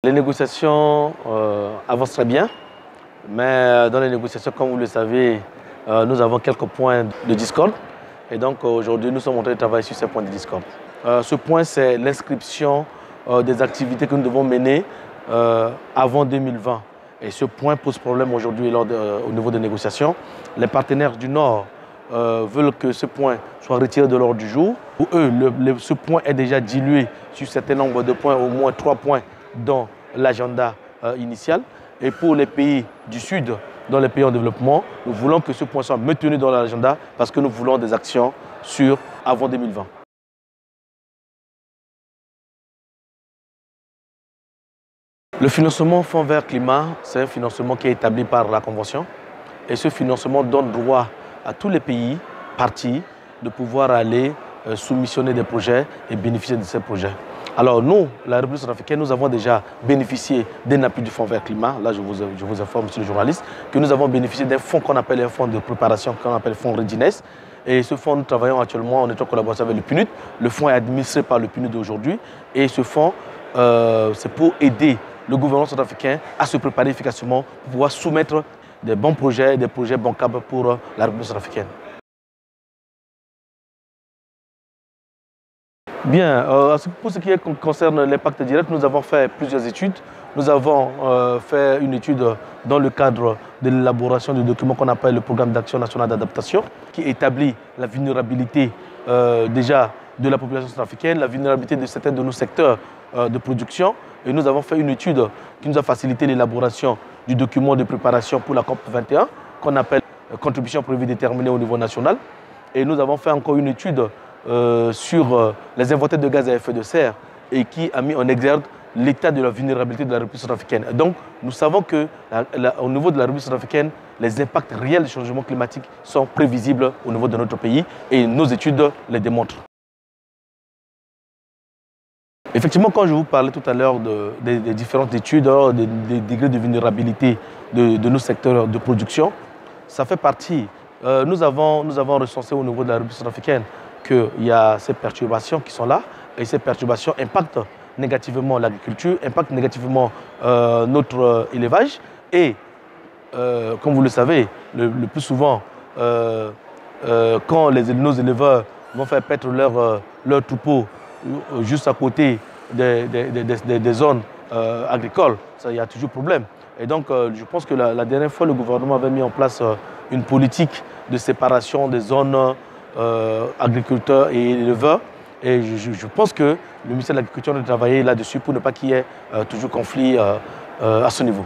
Les négociations avancent très bien, mais dans les négociations, comme vous le savez, nous avons quelques points de discorde. Et donc aujourd'hui, nous sommes en train de travailler sur ces points de discorde. Ce point, c'est l'inscription des activités que nous devons mener avant 2020. Et ce point pose problème aujourd'hui au niveau des négociations. Les partenaires du Nord veulent que ce point soit retiré de l'ordre du jour. Pour eux, ce point est déjà dilué sur un certain nombre de points, au moins 3 points dans l'agenda initial. Et pour les pays du Sud, dans les pays en développement, nous voulons que ce point soit maintenu dans l'agenda parce que nous voulons des actions avant 2020. Le financement Fonds vert climat, c'est un financement qui est établi par la Convention. Et ce financement donne droit à tous les pays partis de pouvoir aller soumissionner des projets et bénéficier de ces projets. Alors nous, la République centrafricaine, nous avons déjà bénéficié d'un appui du Fonds vert climat. Là, je vous informe, monsieur le journaliste, que nous avons bénéficié d'un fonds qu'on appelle un fonds de préparation, qu'on appelle fonds Readiness. Et ce fonds, nous travaillons actuellement en étroite collaboration avec le PNUD. Le fonds est administré par le PNUD aujourd'hui. Et ce fonds, c'est pour aider le gouvernement centrafricain à se préparer efficacement pour pouvoir soumettre des bons projets, des projets bancables pour la République centrafricaine. Bien, pour ce qui concerne l'impact direct, nous avons fait plusieurs études. Nous avons fait une étude dans le cadre de l'élaboration du document qu'on appelle le Programme d'action nationale d'adaptation, qui établit la vulnérabilité déjà de la population centrafricaine, la vulnérabilité de certains de nos secteurs de production. Et nous avons fait une étude qui nous a facilité l'élaboration du document de préparation pour la COP 21, qu'on appelle contribution prévue déterminée au niveau national. Et nous avons fait encore une étude sur les inventaires de gaz à effet de serre et qui a mis en exergue l'état de la vulnérabilité de la République centrafricaine. Donc, nous savons qu'au niveau de la République centrafricaine, les impacts réels du changement climatique sont prévisibles au niveau de notre pays et nos études les démontrent. Effectivement, quand je vous parlais tout à l'heure des différentes études, des degrés de vulnérabilité de nos secteurs de production, ça fait partie. Nous avons recensé au niveau de la République centrafricaine qu'il y a ces perturbations qui sont là et ces perturbations impactent négativement l'agriculture, impactent négativement notre élevage et, comme vous le savez, le plus souvent, quand nos éleveurs vont faire paître leur troupeau juste à côté des zones agricoles, il y a toujours problème. Et donc, je pense que la dernière fois, le gouvernement avait mis en place une politique de séparation des zones agriculteurs et éleveurs. Et je pense que le ministère de l'Agriculture doit travailler là-dessus pour ne pas qu'il y ait toujours conflit à ce niveau.